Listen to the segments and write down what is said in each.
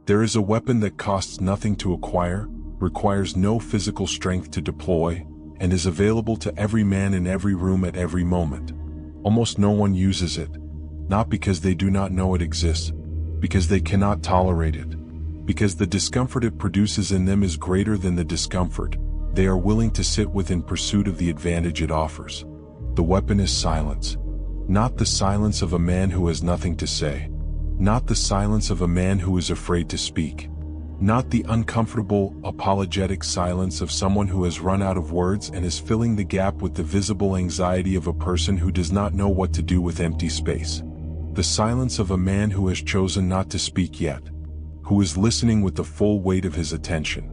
There is a weapon that costs nothing to acquire, requires no physical strength to deploy, and is available to every man in every room at every moment. Almost no one uses it, not because they do not know it exists, because they cannot tolerate it. Because the discomfort it produces in them is greater than the discomfort, they are willing to sit with in pursuit of the advantage it offers. The weapon is silence. Not the silence of a man who has nothing to say. Not the silence of a man who is afraid to speak. Not the uncomfortable, apologetic silence of someone who has run out of words and is filling the gap with the visible anxiety of a person who does not know what to do with empty space. The silence of a man who has chosen not to speak yet, who is listening with the full weight of his attention,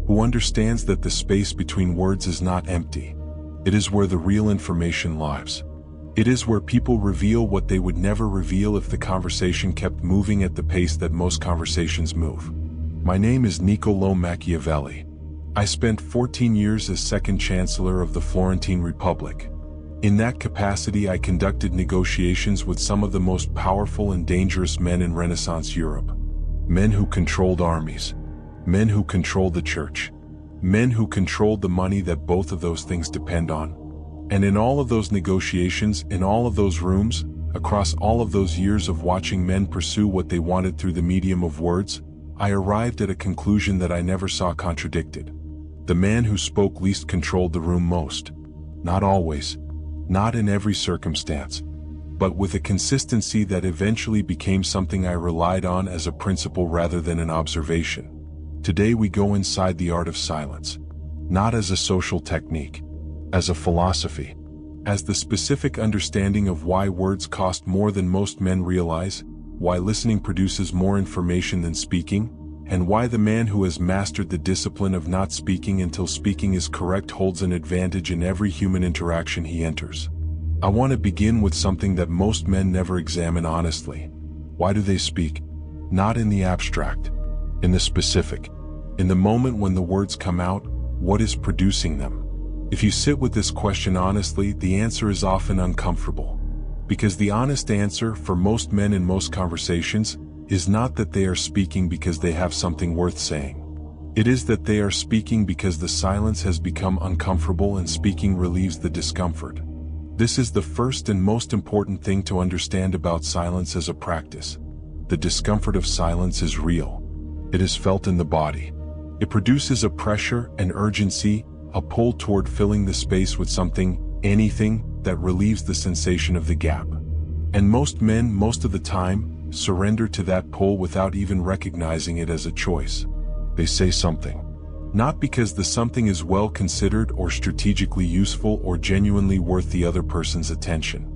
who understands that the space between words is not empty. It is where the real information lies. It is where people reveal what they would never reveal if the conversation kept moving at the pace that most conversations move. My name is Niccolò Machiavelli. I spent 14 years as Second Chancellor of the Florentine Republic. In that capacity, I conducted negotiations with some of the most powerful and dangerous men in Renaissance Europe. Men who controlled armies. Men who controlled the church. Men who controlled the money that both of those things depend on. And in all of those negotiations, in all of those rooms, across all of those years of watching men pursue what they wanted through the medium of words, I arrived at a conclusion that I never saw contradicted. The man who spoke least controlled the room most. Not always, not in every circumstance, but with a consistency that eventually became something I relied on as a principle rather than an observation. Today we go inside the art of silence, not as a social technique, as a philosophy, as the specific understanding of why words cost more than most men realize, why listening produces more information than speaking, and why the man who has mastered the discipline of not speaking until speaking is correct holds an advantage in every human interaction he enters. I want to begin with something that most men never examine honestly. Why do they speak? Not in the abstract, in the specific. In the moment when the words come out, what is producing them? If you sit with this question honestly, the answer is often uncomfortable. Because the honest answer for most men in most conversations is not that they are speaking because they have something worth saying. It is that they are speaking because the silence has become uncomfortable and speaking relieves the discomfort. This is the first and most important thing to understand about silence as a practice. The discomfort of silence is real. It is felt in the body. It produces a pressure, an urgency, a pull toward filling the space with something, anything, that relieves the sensation of the gap. And most men, most of the time, surrender to that pull without even recognizing it as a choice. They say something. Not because the something is well considered or strategically useful or genuinely worth the other person's attention,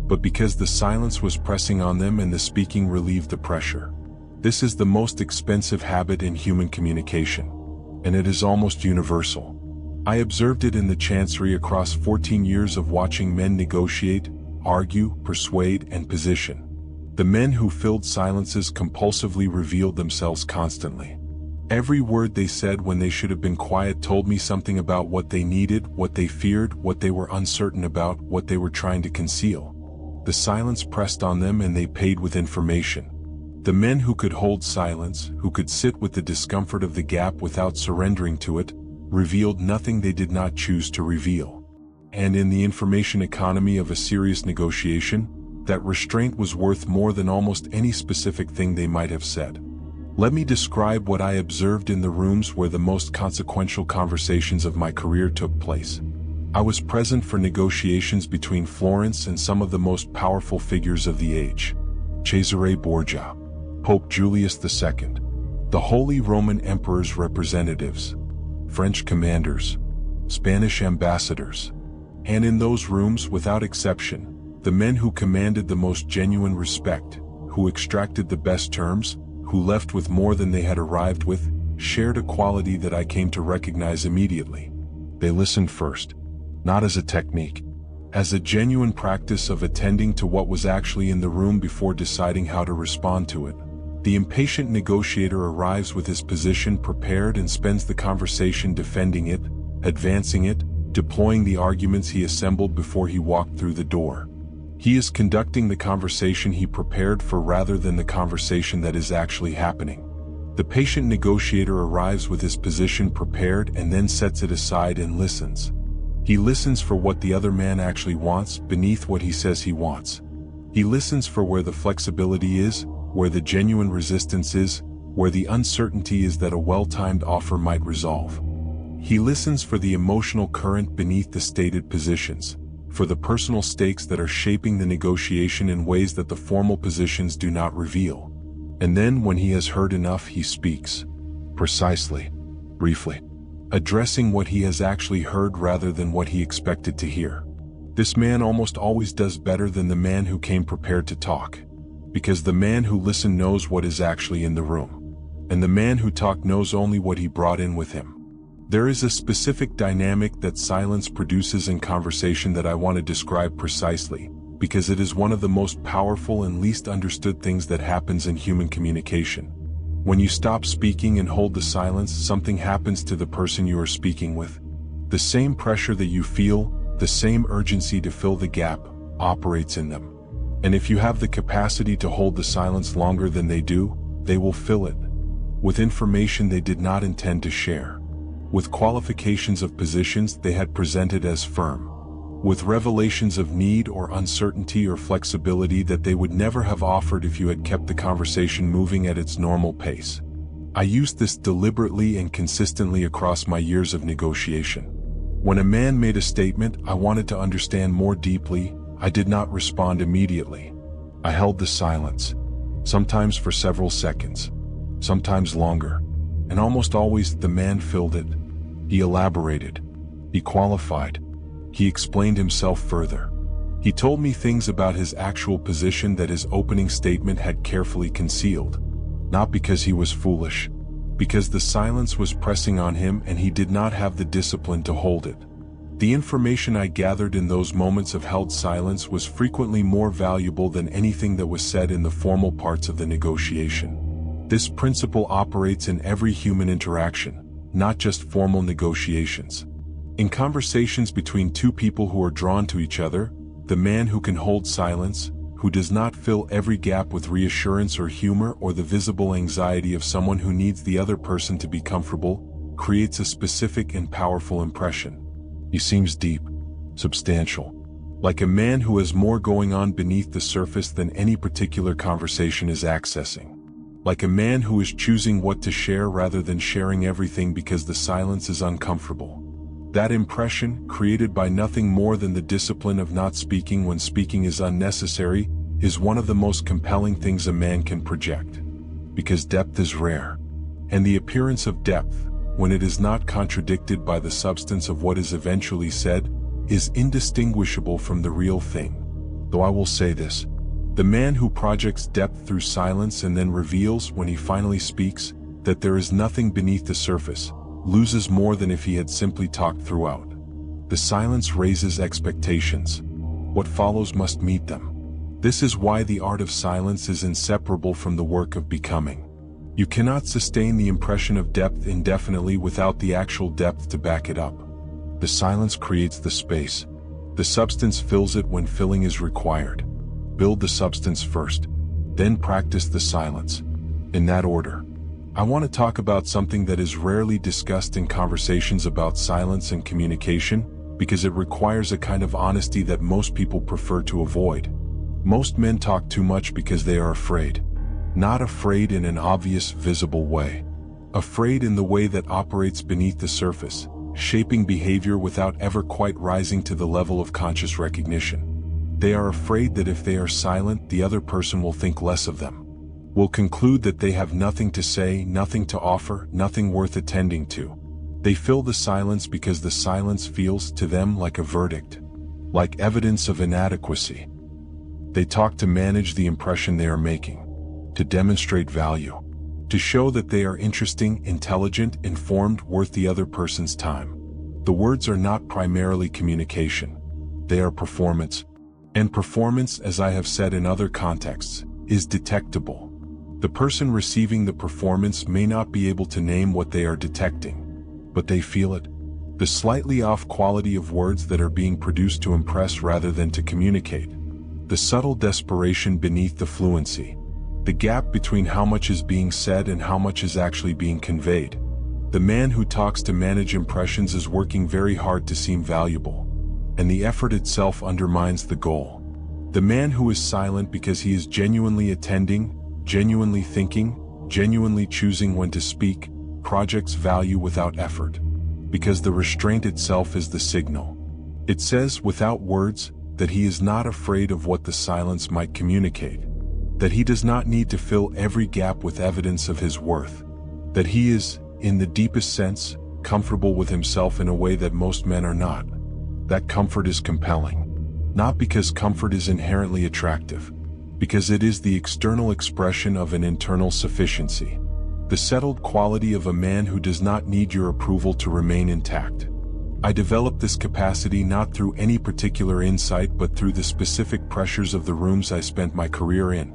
but because the silence was pressing on them and the speaking relieved the pressure. This is the most expensive habit in human communication, and it is almost universal. I observed it in the chancery across 14 years of watching men negotiate, argue, persuade, and position. The men who filled silences compulsively revealed themselves constantly. Every word they said when they should have been quiet told me something about what they needed, what they feared, what they were uncertain about, what they were trying to conceal. The silence pressed on them and they paid with information. The men who could hold silence, who could sit with the discomfort of the gap without surrendering to it, revealed nothing they did not choose to reveal. And in the information economy of a serious negotiation, that restraint was worth more than almost any specific thing they might have said. Let me describe what I observed in the rooms where the most consequential conversations of my career took place. I was present for negotiations between Florence and some of the most powerful figures of the age. Cesare Borgia, Pope Julius II, the Holy Roman Emperor's representatives, French commanders, Spanish ambassadors. And in those rooms, without exception, the men who commanded the most genuine respect, who extracted the best terms, who left with more than they had arrived with, shared a quality that I came to recognize immediately. They listened first, not as a technique, as a genuine practice of attending to what was actually in the room before deciding how to respond to it. The impatient negotiator arrives with his position prepared and spends the conversation defending it, advancing it, deploying the arguments he assembled before he walked through the door. He is conducting the conversation he prepared for rather than the conversation that is actually happening. The patient negotiator arrives with his position prepared and then sets it aside and listens. He listens for what the other man actually wants beneath what he says he wants. He listens for where the flexibility is, where the genuine resistance is, where the uncertainty is that a well-timed offer might resolve. He listens for the emotional current beneath the stated positions, for the personal stakes that are shaping the negotiation in ways that the formal positions do not reveal. And then, when he has heard enough, he speaks. Precisely. Briefly. Addressing what he has actually heard rather than what he expected to hear. This man almost always does better than the man who came prepared to talk. Because the man who listened knows what is actually in the room. And the man who talked knows only what he brought in with him. There is a specific dynamic that silence produces in conversation that I want to describe precisely, because it is one of the most powerful and least understood things that happens in human communication. When you stop speaking and hold the silence, something happens to the person you are speaking with. The same pressure that you feel, the same urgency to fill the gap, operates in them. And if you have the capacity to hold the silence longer than they do, they will fill it with information they did not intend to share, with qualifications of positions they had presented as firm, with revelations of need or uncertainty or flexibility that they would never have offered if you had kept the conversation moving at its normal pace. I used this deliberately and consistently across my years of negotiation. When a man made a statement I wanted to understand more deeply, I did not respond immediately. I held the silence, sometimes for several seconds, sometimes longer, and almost always the man filled it. He elaborated. He qualified. He explained himself further. He told me things about his actual position that his opening statement had carefully concealed. Not because he was foolish, because the silence was pressing on him and he did not have the discipline to hold it. The information I gathered in those moments of held silence was frequently more valuable than anything that was said in the formal parts of the negotiation. This principle operates in every human interaction, not just formal negotiations. In conversations between two people who are drawn to each other, the man who can hold silence, who does not fill every gap with reassurance or humor or the visible anxiety of someone who needs the other person to be comfortable, creates a specific and powerful impression. He seems deep, substantial, like a man who has more going on beneath the surface than any particular conversation is accessing. Like a man who is choosing what to share rather than sharing everything because the silence is uncomfortable. That impression, created by nothing more than the discipline of not speaking when speaking is unnecessary, is one of the most compelling things a man can project. Because depth is rare. And the appearance of depth, when it is not contradicted by the substance of what is eventually said, is indistinguishable from the real thing. Though I will say this, the man who projects depth through silence and then reveals, when he finally speaks, that there is nothing beneath the surface, loses more than if he had simply talked throughout. The silence raises expectations. What follows must meet them. This is why the art of silence is inseparable from the work of becoming. You cannot sustain the impression of depth indefinitely without the actual depth to back it up. The silence creates the space. The substance fills it when filling is required. Build the substance first, then practice the silence. In that order. I want to talk about something that is rarely discussed in conversations about silence and communication, because it requires a kind of honesty that most people prefer to avoid. Most men talk too much because they are afraid. Not afraid in an obvious, visible way. Afraid in the way that operates beneath the surface, shaping behavior without ever quite rising to the level of conscious recognition. They are afraid that if they are silent, the other person will think less of them. Will conclude that they have nothing to say, nothing to offer, nothing worth attending to. They fill the silence because the silence feels to them like a verdict, like evidence of inadequacy. They talk to manage the impression they are making, to demonstrate value, to show that they are interesting, intelligent, informed, worth the other person's time. The words are not primarily communication. They are performance. And performance, as I have said in other contexts, is detectable. The person receiving the performance may not be able to name what they are detecting, but they feel it. The slightly off quality of words that are being produced to impress rather than to communicate. The subtle desperation beneath the fluency. The gap between how much is being said and how much is actually being conveyed. The man who talks to manage impressions is working very hard to seem valuable, and the effort itself undermines the goal. The man who is silent because he is genuinely attending, genuinely thinking, genuinely choosing when to speak, projects value without effort, because the restraint itself is the signal. It says without words that he is not afraid of what the silence might communicate, that he does not need to fill every gap with evidence of his worth, that he is, in the deepest sense, comfortable with himself in a way that most men are not. That comfort is compelling. Not because comfort is inherently attractive, because it is the external expression of an internal sufficiency. The settled quality of a man who does not need your approval to remain intact. I developed this capacity not through any particular insight but through the specific pressures of the rooms I spent my career in.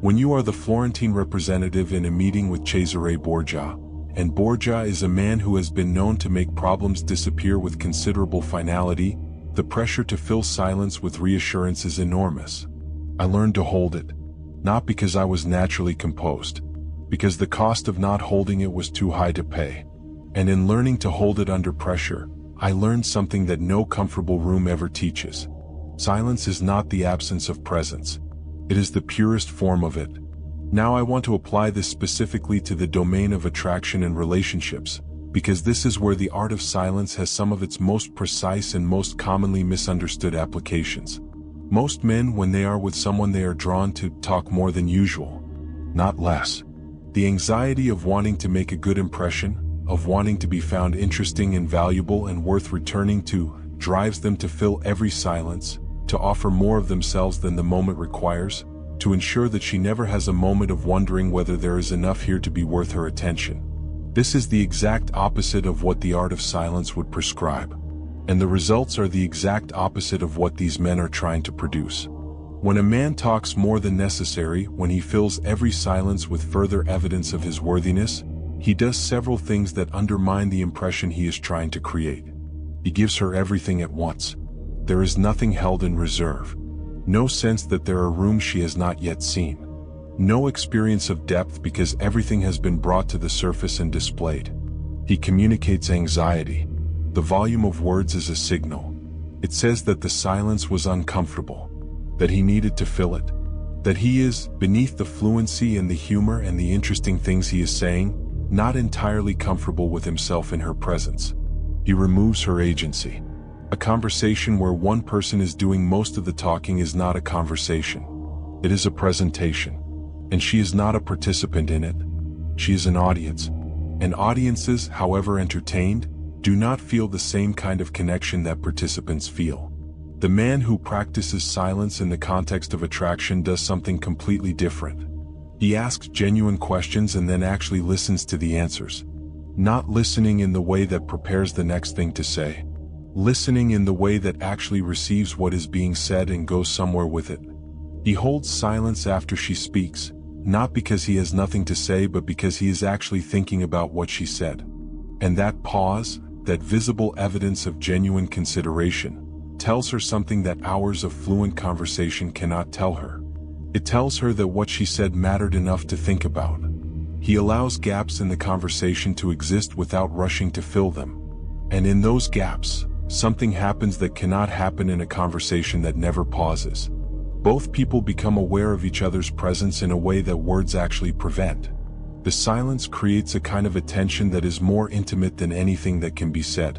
When you are the Florentine representative in a meeting with Cesare Borgia, and Borgia is a man who has been known to make problems disappear with considerable finality, the pressure to fill silence with reassurance is enormous. I learned to hold it, not because I was naturally composed, because the cost of not holding it was too high to pay. And in learning to hold it under pressure, I learned something that no comfortable room ever teaches. Silence is not the absence of presence. It is the purest form of it. Now I want to apply this specifically to the domain of attraction and relationships, because this is where the art of silence has some of its most precise and most commonly misunderstood applications. Most men, when they are with someone, they are drawn to talk more than usual, not less. The anxiety of wanting to make a good impression, of wanting to be found interesting and valuable and worth returning to, drives them to fill every silence, to offer more of themselves than the moment requires, to ensure that she never has a moment of wondering whether there is enough here to be worth her attention. This is the exact opposite of what the art of silence would prescribe. And the results are the exact opposite of what these men are trying to produce. When a man talks more than necessary, when he fills every silence with further evidence of his worthiness, he does several things that undermine the impression he is trying to create. He gives her everything at once. There is nothing held in reserve. No sense that there are rooms she has not yet seen. No experience of depth because everything has been brought to the surface and displayed. He communicates anxiety. The volume of words is a signal. It says that the silence was uncomfortable, that he needed to fill it, that he is, beneath the fluency and the humor and the interesting things he is saying, not entirely comfortable with himself in her presence. He removes her agency. A conversation where one person is doing most of the talking is not a conversation. It is a presentation. And she is not a participant in it. She is an audience. And audiences, however entertained, do not feel the same kind of connection that participants feel. The man who practices silence in the context of attraction does something completely different. He asks genuine questions and then actually listens to the answers. Not listening in the way that prepares the next thing to say. Listening in the way that actually receives what is being said and goes somewhere with it. He holds silence after she speaks, not because he has nothing to say but because he is actually thinking about what she said. And that pause, that visible evidence of genuine consideration, tells her something that hours of fluent conversation cannot tell her. It tells her that what she said mattered enough to think about. He allows gaps in the conversation to exist without rushing to fill them. And in those gaps, something happens that cannot happen in a conversation that never pauses. Both people become aware of each other's presence in a way that words actually prevent. The silence creates a kind of attention that is more intimate than anything that can be said.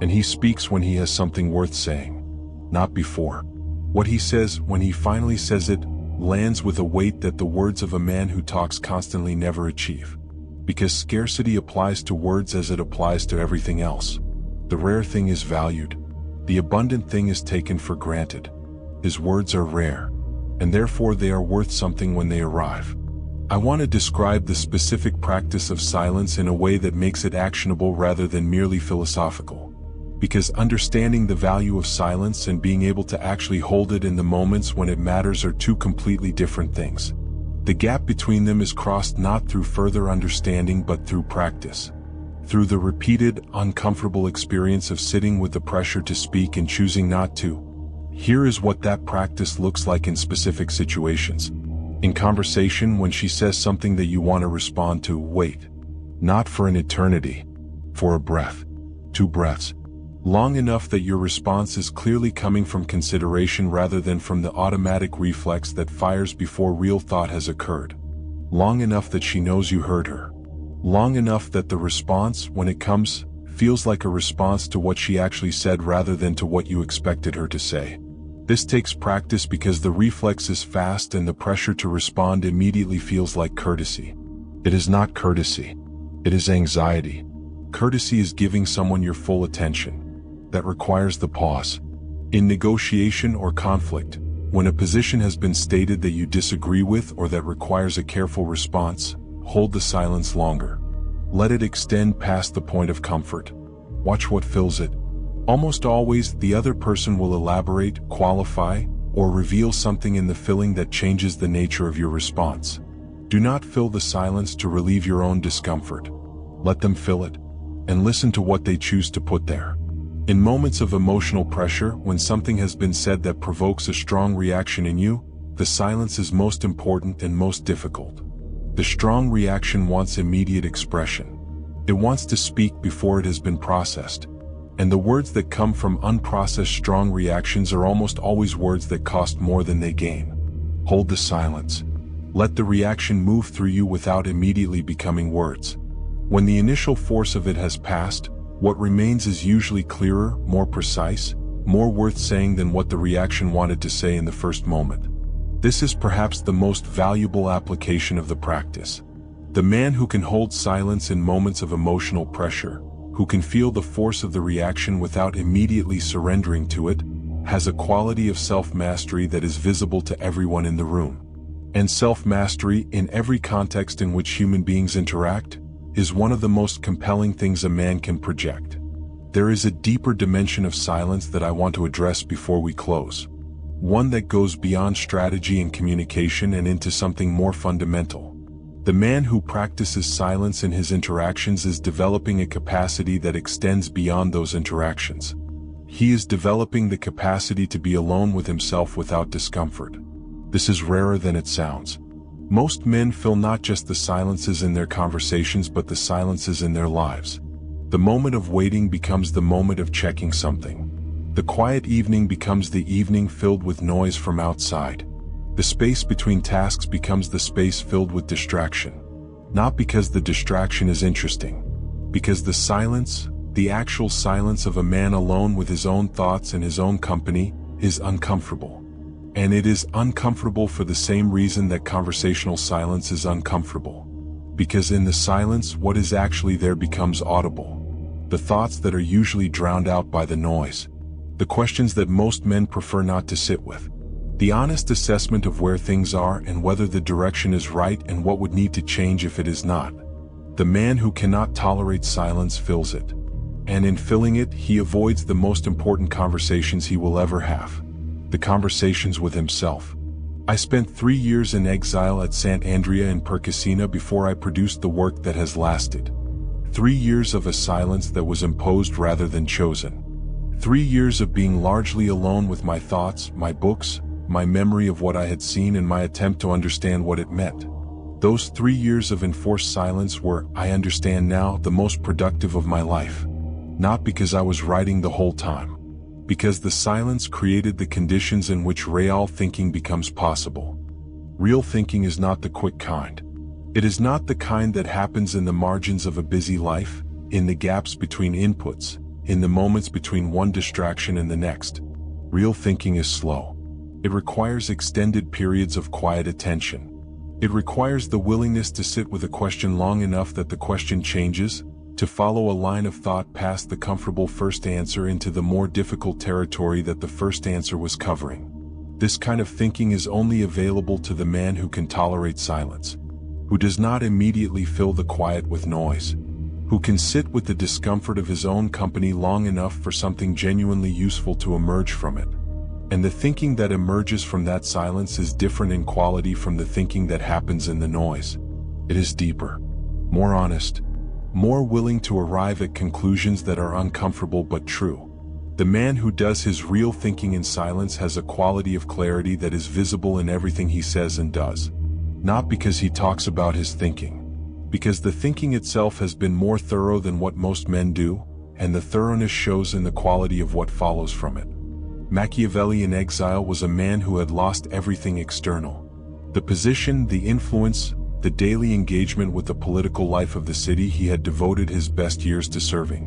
And he speaks when he has something worth saying, not before. What he says, when he finally says it, lands with a weight that the words of a man who talks constantly never achieve. Because scarcity applies to words as it applies to everything else. The rare thing is valued. The abundant thing is taken for granted. His words are rare, and therefore they are worth something when they arrive. I want to describe the specific practice of silence in a way that makes it actionable rather than merely philosophical. Because understanding the value of silence and being able to actually hold it in the moments when it matters are two completely different things. The gap between them is crossed not through further understanding but through practice. Through the repeated, uncomfortable experience of sitting with the pressure to speak and choosing not to. Here is what that practice looks like in specific situations. In conversation, when she says something that you want to respond to, wait. Not for an eternity. For a breath. 2 breaths. Long enough that your response is clearly coming from consideration rather than from the automatic reflex that fires before real thought has occurred. Long enough that she knows you heard her. Long enough that the response, when it comes, feels like a response to what she actually said rather than to what you expected her to say. This takes practice because the reflex is fast and the pressure to respond immediately feels like courtesy. It is not courtesy. It is anxiety. Courtesy is giving someone your full attention. That requires the pause. In negotiation or conflict, when a position has been stated that you disagree with or that requires a careful response, hold the silence longer. Let it extend past the point of comfort. Watch what fills it. Almost always, the other person will elaborate, qualify, or reveal something in the filling that changes the nature of your response. Do not fill the silence to relieve your own discomfort. Let them fill it, and listen to what they choose to put there. In moments of emotional pressure, when something has been said that provokes a strong reaction in you, the silence is most important and most difficult. The strong reaction wants immediate expression. It wants to speak before it has been processed. And the words that come from unprocessed strong reactions are almost always words that cost more than they gain. Hold the silence. Let the reaction move through you without immediately becoming words. When the initial force of it has passed, what remains is usually clearer, more precise, more worth saying than what the reaction wanted to say in the first moment. This is perhaps the most valuable application of the practice. The man who can hold silence in moments of emotional pressure, who can feel the force of the reaction without immediately surrendering to it, has a quality of self-mastery that is visible to everyone in the room. And self-mastery, in every context in which human beings interact, is one of the most compelling things a man can project. There is a deeper dimension of silence that I want to address before we close. One that goes beyond strategy and communication and into something more fundamental. The man who practices silence in his interactions is developing a capacity that extends beyond those interactions. He is developing the capacity to be alone with himself without discomfort. This is rarer than it sounds. Most men fill not just the silences in their conversations but the silences in their lives. The moment of waiting becomes the moment of checking something. The quiet evening becomes the evening filled with noise from outside. The space between tasks becomes the space filled with distraction. Not because the distraction is interesting. Because the silence, the actual silence of a man alone with his own thoughts and his own company, is uncomfortable. And it is uncomfortable for the same reason that conversational silence is uncomfortable. Because in the silence, what is actually there becomes audible. The thoughts that are usually drowned out by the noise. The questions that most men prefer not to sit with. The honest assessment of where things are and whether the direction is right and what would need to change if it is not. The man who cannot tolerate silence fills it. And in filling it, he avoids the most important conversations he will ever have. The conversations with himself. I spent 3 years in exile at Sant Andrea in Percasina before I produced the work that has lasted. 3 years of a silence that was imposed rather than chosen. 3 years of being largely alone with my thoughts, my books, my memory of what I had seen and my attempt to understand what it meant. Those 3 years of enforced silence were, I understand now, the most productive of my life. Not because I was writing the whole time. Because the silence created the conditions in which real thinking becomes possible. Real thinking is not the quick kind. It is not the kind that happens in the margins of a busy life, in the gaps between inputs, in the moments between one distraction and the next. Real thinking is slow. It requires extended periods of quiet attention. It requires the willingness to sit with a question long enough that the question changes, to follow a line of thought past the comfortable first answer into the more difficult territory that the first answer was covering. This kind of thinking is only available to the man who can tolerate silence, who does not immediately fill the quiet with noise, who can sit with the discomfort of his own company long enough for something genuinely useful to emerge from it. And the thinking that emerges from that silence is different in quality from the thinking that happens in the noise. It is deeper, more honest, more willing to arrive at conclusions that are uncomfortable but true. The man who does his real thinking in silence has a quality of clarity that is visible in everything he says and does. Not because he talks about his thinking, because the thinking itself has been more thorough than what most men do, and the thoroughness shows in the quality of what follows from it. Machiavelli in exile was a man who had lost everything external. The position, the influence, the daily engagement with the political life of the city he had devoted his best years to serving.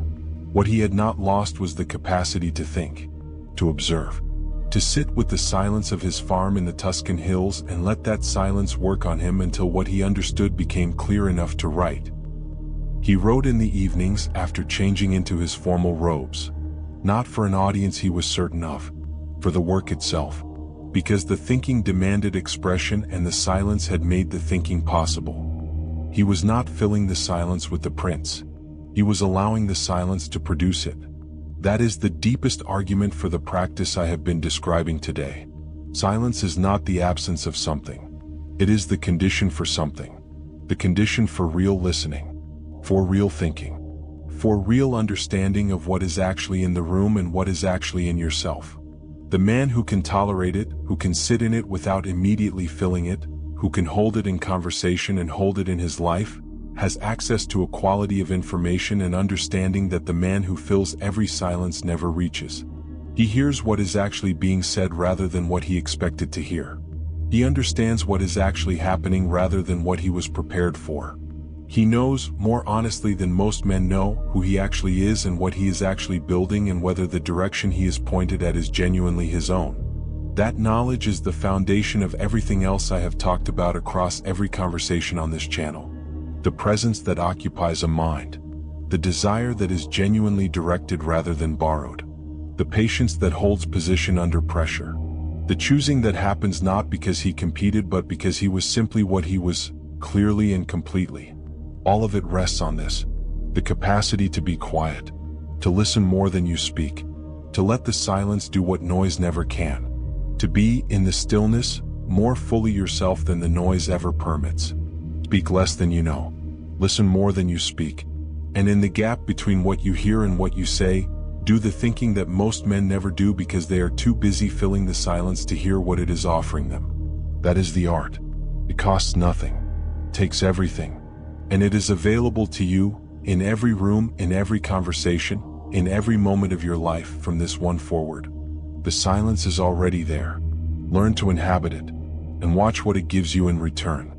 What he had not lost was the capacity to think, to observe, to sit with the silence of his farm in the Tuscan hills and let that silence work on him until what he understood became clear enough to write. He wrote in the evenings after changing into his formal robes, not for an audience he was certain of, for the work itself, because the thinking demanded expression and the silence had made the thinking possible. He was not filling the silence with the prince. He was allowing the silence to produce it. That is the deepest argument for the practice I have been describing today. Silence is not the absence of something. It is the condition for something. The condition for real listening, for real thinking, for real understanding of what is actually in the room and what is actually in yourself. The man who can tolerate it, who can sit in it without immediately filling it, who can hold it in conversation and hold it in his life, has access to a quality of information and understanding that the man who fills every silence never reaches. He hears what is actually being said rather than what he expected to hear. He understands what is actually happening rather than what he was prepared for. He knows, more honestly than most men know, who he actually is and what he is actually building and whether the direction he is pointed at is genuinely his own. That knowledge is the foundation of everything else I have talked about across every conversation on this channel. The presence that occupies a mind. The desire that is genuinely directed rather than borrowed. The patience that holds position under pressure. The choosing that happens not because he competed but because he was simply what he was, clearly and completely. All of it rests on this. The capacity to be quiet. To listen more than you speak. To let the silence do what noise never can. To be, in the stillness, more fully yourself than the noise ever permits. Speak less than you know. Listen more than you speak. And in the gap between what you hear and what you say, do the thinking that most men never do because they are too busy filling the silence to hear what it is offering them. That is the art. It costs nothing. Takes everything. And it is available to you, in every room, in every conversation, in every moment of your life from this one forward. The silence is already there. Learn to inhabit it, and watch what it gives you in return.